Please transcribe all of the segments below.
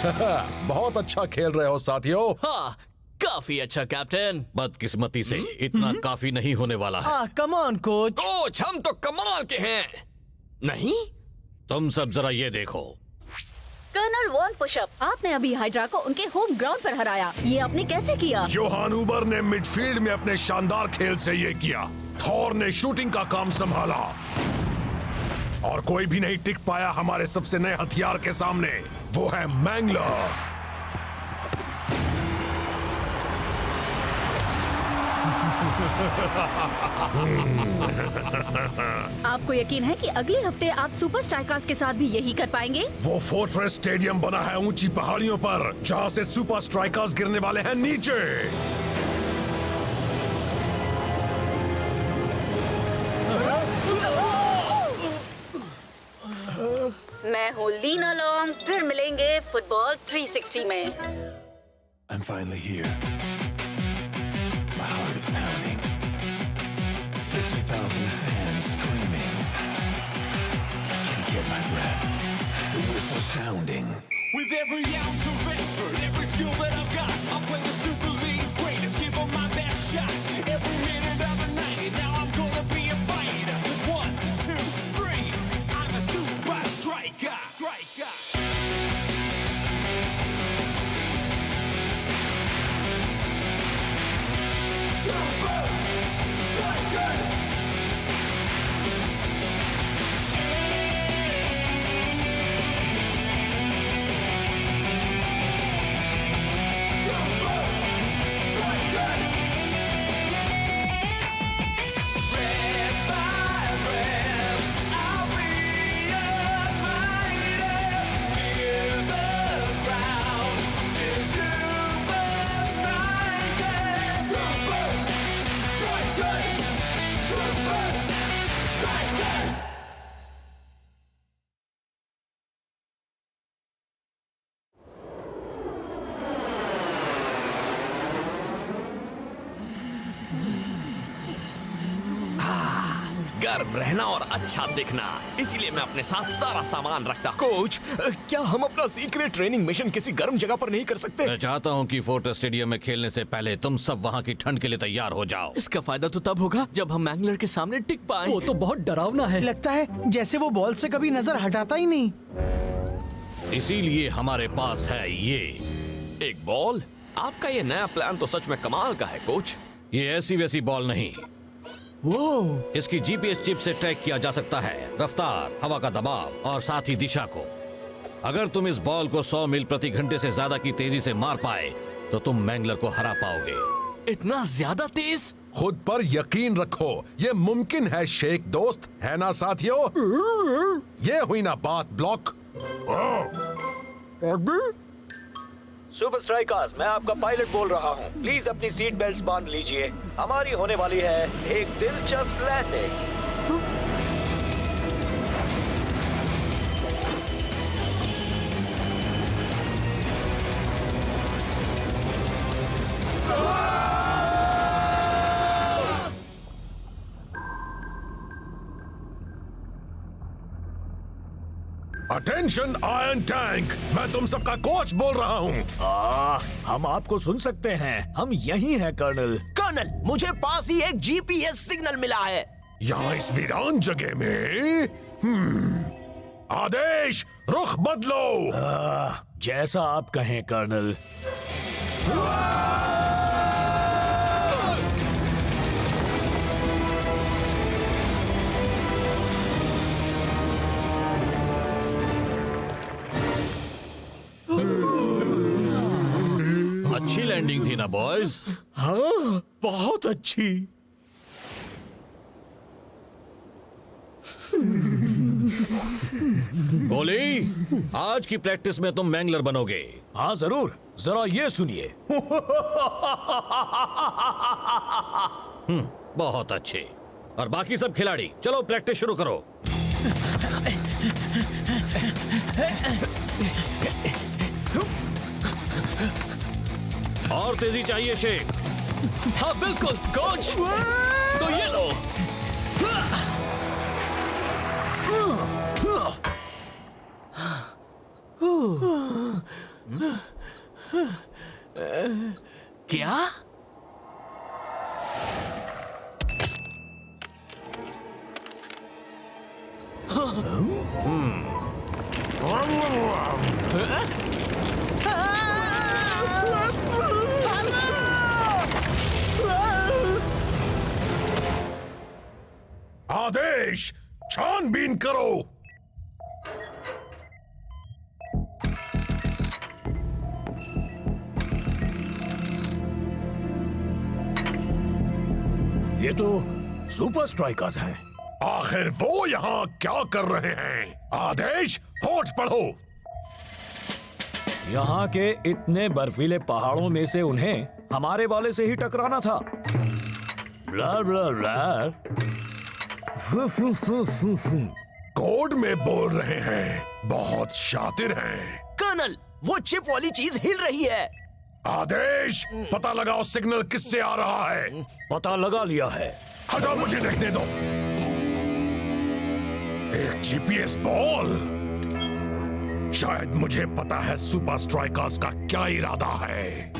बहुत अच्छा खेल रहे हो साथियों। हाँ, काफी अच्छा कैप्टन। बदकिस्मती से इतना काफी नहीं होने वाला है। Come on coach. कोच, हम तो कमाल के हैं। नहीं, तुम सब जरा ये देखो। कर्नल वॉन पुशअप, आपने अभी हाइड्रा को उनके होम ग्राउंड पर हराया। ये आपने कैसे किया? योहान उबर ने मिडफील्ड में अपने शानदार खेल से ये किया। थॉर ने शूटिंग का काम संभाला और कोई भी नहीं टिक पाया हमारे सबसे नए हथियार के सामने। वो है मैंगलर। आपको यकीन है कि अगले हफ्ते आप सुपर स्ट्राइकर्स के साथ भी यही कर पाएंगे? वो फोर्ट्रेस स्टेडियम बना है ऊंची पहाड़ियों पर, जहां से सुपर स्ट्राइकर्स गिरने वाले हैं नीचे। मैं हूँ लीना लॉन्ग, फिर मिलेंगे फुटबॉल 360 में। I'm finally here. My heart is pounding. 50,000 fans screaming. I can't get my breath. The whistle sounding. With every ounce of effort, every skill that I've got, I'll play the Super League's greatest, give 'em my best shot. Every minute of the night, and now I'm gonna be a fighter. 1, 2, 3, I'm a super striker. Super Strikers! गर्म रहना और अच्छा दिखना, इसीलिए मैं अपने साथ सारा सामान रखता हूँ। कोच, क्या हम अपना सीक्रेट ट्रेनिंग मिशन किसी गर्म जगह पर नहीं कर सकते? मैं चाहता हूँ कि फोर्ट्रेस स्टेडियम में खेलने से पहले तुम सब वहाँ की ठंड के लिए तैयार हो जाओ। इसका फायदा तो तब होगा जब हम मैंगलर के सामने टिक पाए। वो तो बहुत डरावना है। लगता है जैसे वो बॉल से कभी नजर हटाता ही नहीं। इसीलिए हमारे पास है ये एक बॉल। आपका ये नया प्लान तो सच में कमाल का है कोच। ये ऐसी वैसी बॉल नहीं। वो इसकी जीपीएस चिप से ट्रैक किया जा सकता है रफ्तार, हवा का दबाव और साथ ही दिशा को। अगर तुम इस बॉल को 100 मील प्रति घंटे से ज्यादा की तेजी से मार पाए तो तुम मैंगलर को हरा पाओगे। इतना ज्यादा तेज? खुद पर यकीन रखो, ये मुमकिन है शेख दोस्त, है ना साथियों? ये हुई ना बात ब्लॉक। सुपर स्ट्राइकर्स, मैं आपका पायलट बोल रहा हूँ। प्लीज अपनी सीट बेल्ट्स बांध लीजिए। हमारी होने वाली है एक दिलचस्प लैंडिंग। अटेंशन आयरन टैंक, मैं तुम सबका कोच बोल रहा हूँ। हम आपको सुन सकते हैं। हम यही हैं कर्नल। कर्नल, मुझे पास ही एक जीपीएस सिग्नल मिला है। यहाँ इस वीरान जगह में आदेश, रुख बदलो। जैसा आप कहें कर्नल। अच्छी लैंडिंग थी ना बॉयज? हाँ, बहुत अच्छी। गोली, आज की प्रैक्टिस में तुम मैंगलर बनोगे। हाँ जरूर, जरा ये सुनिए। बहुत अच्छे। और बाकी सब खिलाड़ी चलो प्रैक्टिस शुरू करो। और तेजी चाहिए शेख। हाँ बिल्कुल कोच, तो ये लो। क्या? आदेश, छानबीन करो। ये तो सुपर स्ट्राइकर्स हैं। आखिर वो यहाँ क्या कर रहे हैं? आदेश, होठ पढ़ो। यहाँ के इतने बर्फीले पहाड़ों में से उन्हें हमारे वाले से ही टकराना था। ब्ला ब्ला ब्ला। कोड में बोल रहे हैं, बहुत शातिर हैं। कर्नल, वो चिप वाली चीज हिल रही है। आदेश, पता लगाओ सिग्नल किससे आ रहा है। पता लगा लिया है। हटाओ, मुझे देखने दो। एक जीपीएस बॉल। शायद मुझे पता है सुपर स्ट्राइकर्स का क्या इरादा है।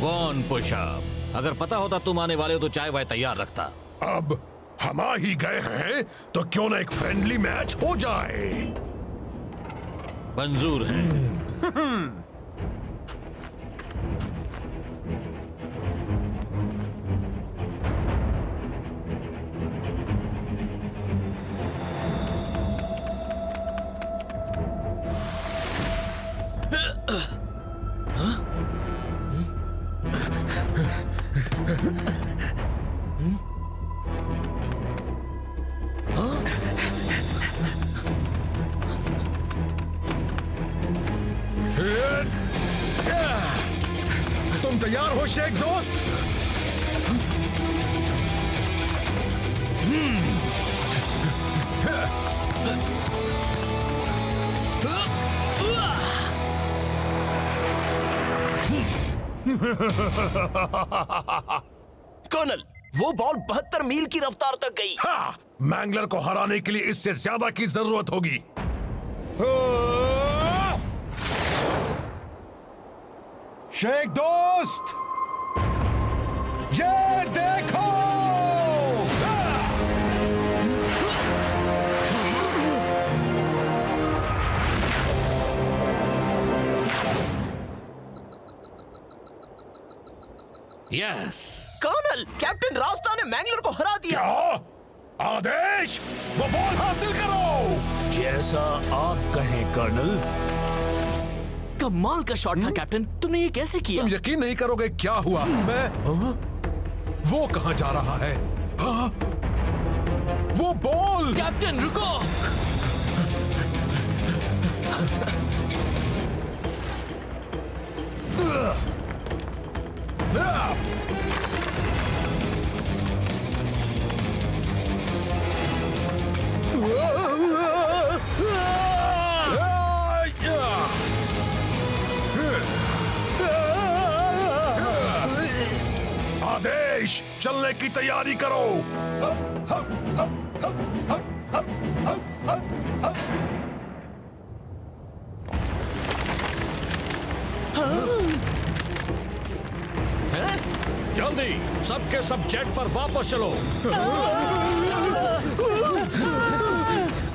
वॉन पुशअप, अगर पता होता तुम आने वाले हो तो चाय वाय तैयार रखता। अब हम आ ही गए हैं तो क्यों ना एक फ्रेंडली मैच हो जाए। मंजूर है। तुम तैयार हो शेख दोस्त? कर्नल, वो बॉल 72 मील की रफ्तार तक गई। हाँ, मैंगलर को हराने के लिए इससे ज्यादा की जरूरत होगी। शेख दोस्त, ये देखो। यस, कर्नल, कैप्टन रास्ता ने मैंगलर को हरा दिया। क्या? आदेश, वो बॉल हासिल करो। जैसा आप कहें कर्नल। कमाल का शॉट था कैप्टन, तुमने ये कैसे किया? तुम यकीन नहीं करोगे क्या हुआ। मैं वो कहां जा रहा है? हाँ? वो बॉल। कैप्टन रुको। आदेश, चलने की तैयारी करो। जल्दी सबके सब जेट पर वापस चलो।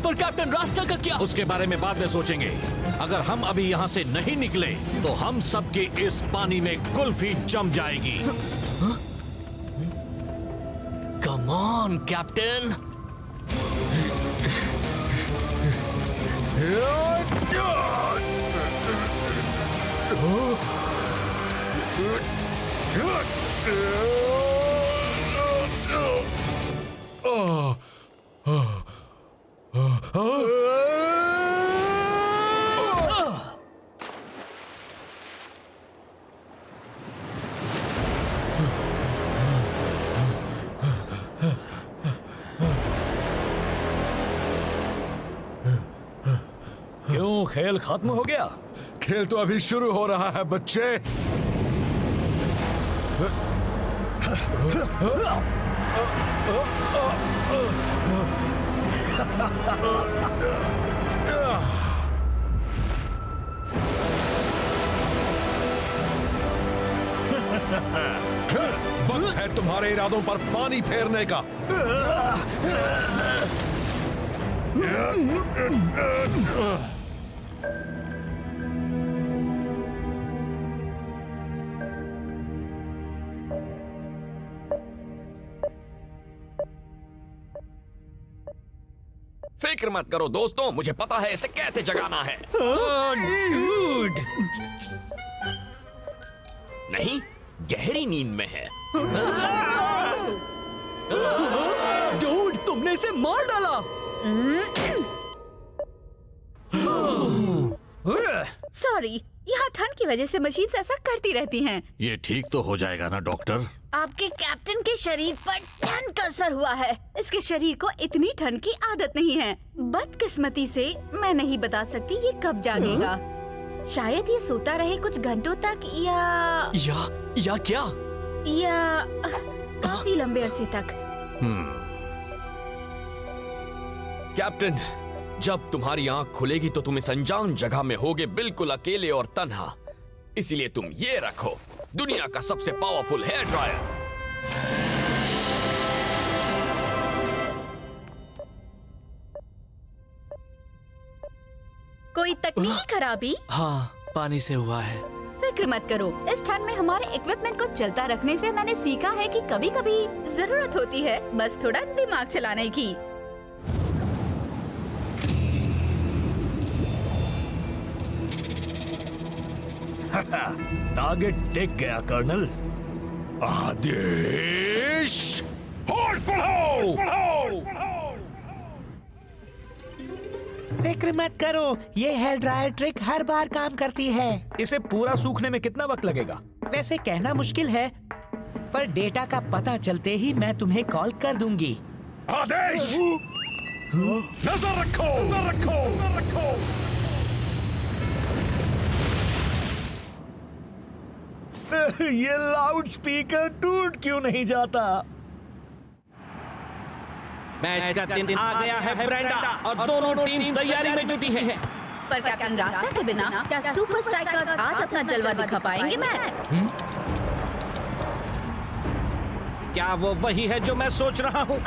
पर कैप्टन रास्ता का क्या? उसके बारे में बाद में सोचेंगे। अगर हम अभी यहाँ से नहीं निकले तो हम सबके इस पानी में कुल्फी जम जाएगी। Come on captain. क्यों, खेल खत्म हो गया? खेल तो अभी शुरू हो रहा है बच्चे। वक्त है तुम्हारे इरादों पर पानी फेरने का। फिक्र मत करो दोस्तों, मुझे पता है इसे कैसे जगाना है। नहीं, गहरी नींद में है। डूड, तुमने इसे मार डाला। सॉरी, यहाँ ठंड की वजह से मशीन ऐसा करती रहती हैं। ये ठीक तो हो जाएगा ना डॉक्टर? आपके कैप्टन के शरीर पर ठंड का असर हुआ है। इसके शरीर को इतनी ठंड की आदत नहीं है। बदकिस्मती से मैं नहीं बता सकती ये कब जागेगा। शायद ये सोता रहे कुछ घंटों तक या क्या? या काफी लंबे अरसे तक। कैप्टन, जब तुम्हारी आंख खुलेगी तो तुम इस अनजान जगह में होगे, बिल्कुल अकेले और तन्हा। इसीलिए तुम ये रखो, दुनिया का सबसे पावरफुल हेयर ड्रायर। कोई तकनीकी खराबी? हाँ, पानी से हुआ है। फिक्र मत करो, इस ठंड में हमारे इक्विपमेंट को चलता रखने से मैंने सीखा है कि कभी कभी जरूरत होती है बस थोड़ा दिमाग चलाने की। टारगेट दिख गया कर्नल। आदेश, होश बढ़ाओ, फिक्र मत करो, ये हेयर ड्रायर ट्रिक हर बार काम करती है। इसे पूरा सूखने में कितना वक्त लगेगा? वैसे कहना मुश्किल है, पर डेटा का पता चलते ही मैं तुम्हें कॉल कर दूंगी। आदेश, नजर रखो, नजर रखो, नजर रखो। ये लाउड स्पीकर टूट क्यों नहीं जाता? मैच का दिन आ गया है ब्रेंडा, और दोनों टीम्स तैयारी में जुटी हैं। पर कैप्टन रास्ता के बिना क्या सुपर स्ट्राइकर्स आज अपना जलवा दिखा पाएंगे? मैं क्या वो वही है जो मैं सोच रहा हूँ?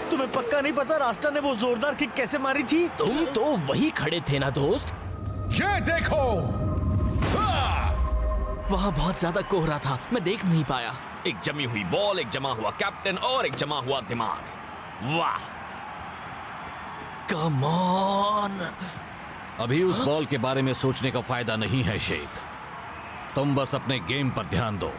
तुम्हें पक्का नहीं पता रास्ता ने वो जोरदार किक कैसे मारी थी? तुम तो वही खड़े थे ना दोस्त? ये देखो, वहाँ बहुत ज्यादा कोहरा था, मैं देख नहीं पाया। एक जमी हुई बॉल, एक जमा हुआ कैप्टन और एक जमा हुआ दिमाग। वाह, कम ऑन। अभी उस बॉल के बारे में सोचने का फायदा नहीं है शेख, तुम बस अपने गेम पर ध्यान दो।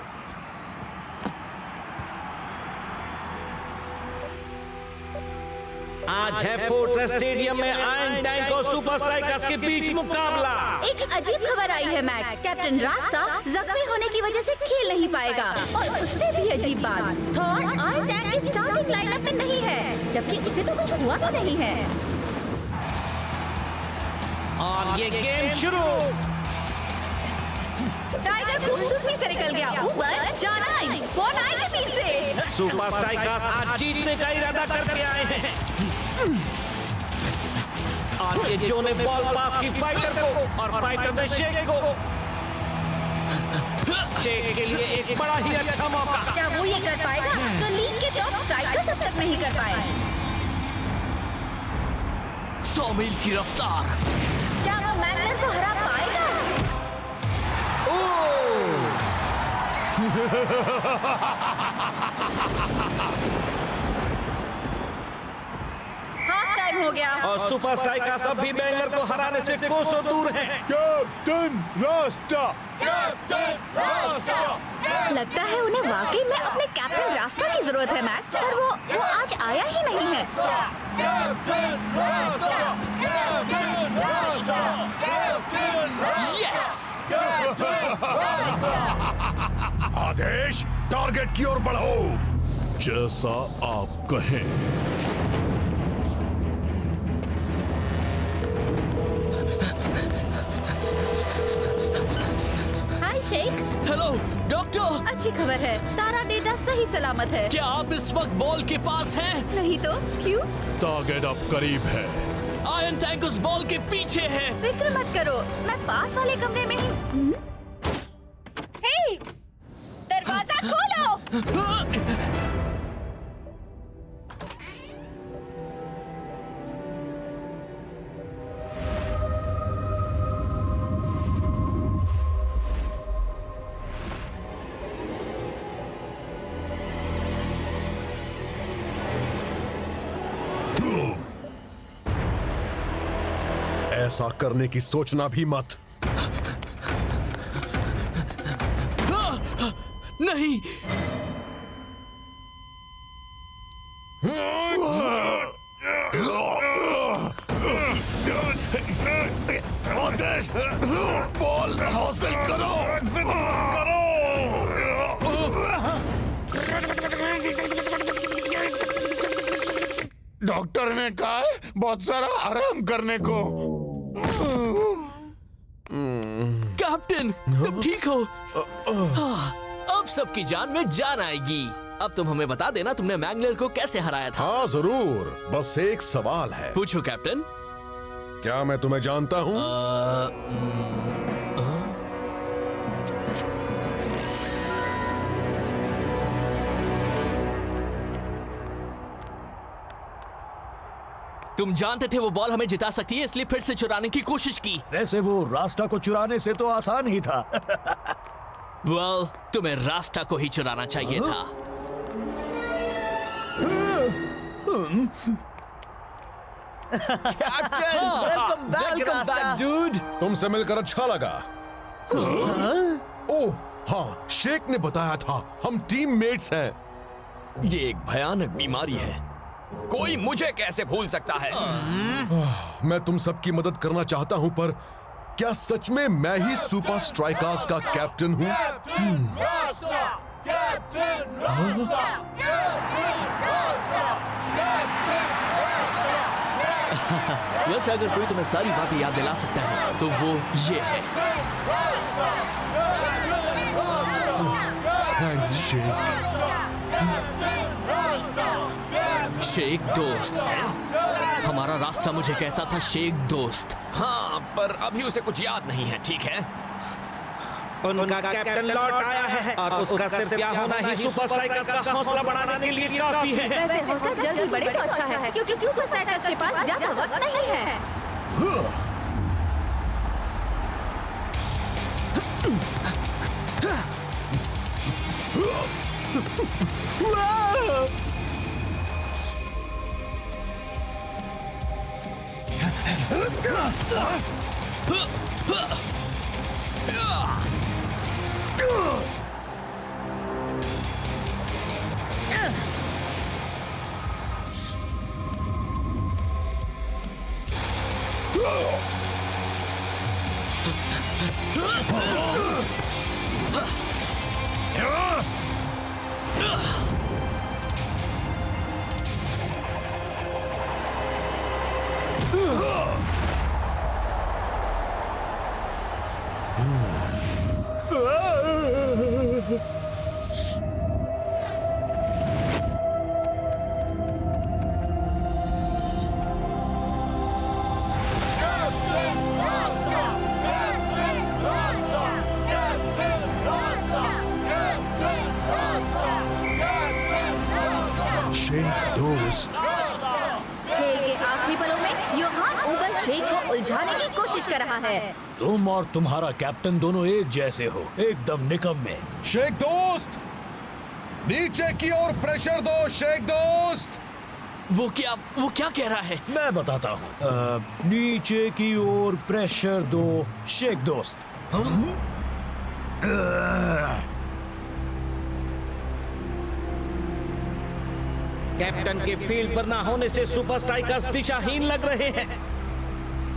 आज है फोर्ट्रेस स्टेडियम में आयरन टैंक और सुपर स्ट्राइकर्स के बीच मुकाबला। एक अजीब खबर आई है मैक, कैप्टन रास्ता जख्मी होने की वजह से खेल नहीं पाएगा। और उससे भी अजीब बात, थॉर आयरन टैंक की स्टार्टिंग लाइनअप में नहीं है, जबकि उसे तो कुछ हुआ भी नहीं है। और ये गेम शुरू। टाइगर खूबसूरती से निकल गया ऊपर, जाना कौन आएगा पीछे? सुपर स्ट्राइकर्स आज जीतने का इरादा करके आए हैं। और ये जो ने बॉल पास की फाइटर को और फाइटर ने शेख को। शेख के लिए एक बड़ा ही अच्छा मौका। क्या वो ये कर पाएगा जो लीग के टॉप स्ट्राइकर्स अब तक नहीं कर पाए? 100 मील की रफ्तार। क्या वो मैगनर को हरा पाएगा? हाफ टाइम हो गया और सुपर स्ट्राइकर्स अब भी बैंगलोर को हराने से कोसों दूर हैं। कैप्टन रास्ता, कैप्टन रास्ता। लगता है उन्हें वाकई में अपने कैप्टन रास्ता की जरूरत है मैच, पर वो आज आया ही नहीं है। कैप्टन रास्ता, कैप्टन रास्ता, कैप्टन यस! आदेश, टारगेट की ओर बढ़ो। जैसा आप कहें। हाय शेख। हेलो डॉक्टर, अच्छी खबर है, सारा डेटा सही सलामत है। क्या आप इस वक्त बॉल के पास हैं? नहीं तो क्यों? टारगेट अब करीब है। आयरन टैंक उस बॉल के पीछे है। फिक्र मत करो, मैं पास वाले कमरे में ही। हे, दरवाजा खोलो। ऐसा करने की सोचना भी मत। नहीं, बॉल हासिल करो, डॉक्टर ने कहा है बहुत सारा आराम करने को। कैप्टन तुम ठीक हो? हाँ, अब सबकी जान में जान आएगी। अब तुम हमें बता देना तुमने मैंगलर को कैसे हराया था। हाँ जरूर, बस एक सवाल है। पूछो कैप्टन। क्या मैं तुम्हें जानता हूँ? तुम जानते थे वो बॉल हमें जिता सकती है, इसलिए फिर से चुराने की कोशिश की। वैसे वो रास्ता को चुराने से तो आसान ही था। well, तुम्हें रास्ता को ही चुराना चाहिए था। Welcome back dude. तुमसे मिलकर अच्छा लगा। ओह हाँ, शेख ने बताया था हम टीममेट्स हैं। ये एक भयानक बीमारी है, कोई मुझे कैसे भूल सकता है? मैं तुम सबकी मदद करना चाहता हूं, पर क्या सच में मैं ही सुपर स्ट्राइकर्स का कैप्टन हूं? वैसे अगर कोई तुम्हें सारी बातें याद दिला सकता है तो वो ये है। थैंक्स शेख। शेख दोस्त, हमारा रास्ता मुझे कहता था शेख दोस्त। हाँ, पर अभी उसे कुछ याद नहीं है, ठीक है? उनका कैप्टन लौट आया है और उसका सिर्फ क्या होना ही सुपर स्ट्राइकर्स का हौसला बढ़ाने के लिए काफी है। वैसे हौसला जल्दी बढ़े तो अच्छा है, क्योंकि सुपर स्ट्राइकर्स के पास ज्यादा वक्त नहीं है। शेख दोस्त। खेल के आखिरी पलों में योहान ऊबर शेख को उलझाने की कोशिश कर रहा है। तुम और तुम्हारा कैप्टन दोनों एक जैसे हो, एकदम निकम्मे। शेख दोस्त, नीचे की ओर प्रेशर दो शेख दोस्त। वो क्या कह रहा है? मैं बताता हूँ। नीचे की ओर प्रेशर दो शेख दोस्त। कैप्टन के फील्ड पर ना होने से सुपर स्ट्राइकर्स दिशाहीन लग रहे हैं।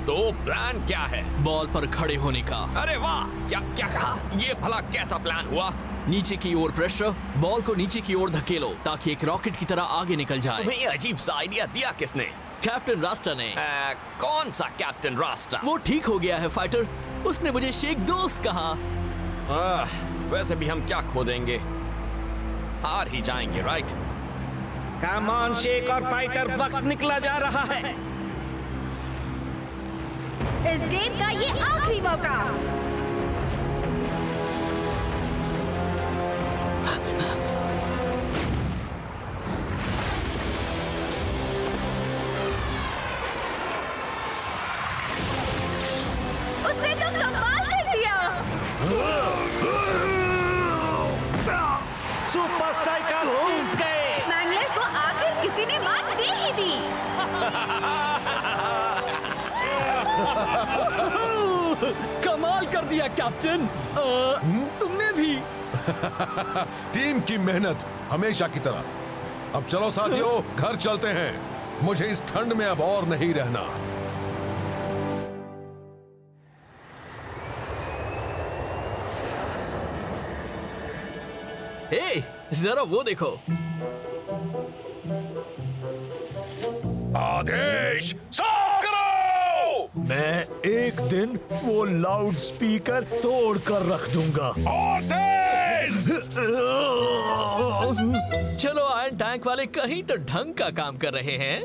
तो प्लान क्या है? बॉल पर खड़े होने का। अरे वाह, क्या क्या कहा? ये भला कैसा प्लान हुआ? नीचे की ओर प्रेशर, बॉल को नीचे की ओर धकेलो ताकि एक रॉकेट की तरह आगे निकल जाए। तुम्हें ये अजीब सा आइडिया दिया किसने? कैप्टन रास्टा ने। कौन सा कैप्टन रास्टा? वो ठीक हो गया है फाइटर, उसने मुझे शेख दोस्त कहा। वैसे भी हम क्या खो देंगे, हार ही जाएंगे, राइट? कम ऑन शेक और फाइटर, वक्त निकला जा रहा है। इस गेम का ये आखिरी मौका। उसने तो कमाल कर दिया। सुपर स्ट्राइकर जीत गए। मैंगलर को आखिर किसी ने मात दे ही दी। कमाल कर दिया कैप्टन। तुमने भी। टीम की मेहनत हमेशा की तरह। अब चलो साथियों, घर चलते हैं। मुझे इस ठंड में अब और नहीं रहना। हे, जरा वो देखो। आदेश साफ करो। मैं एक दिन वो लाउड स्पीकर तोड़ कर रख दूंगा। और तेज। चलो, आयरन टैंक वाले कहीं तो ढंग का काम कर रहे हैं।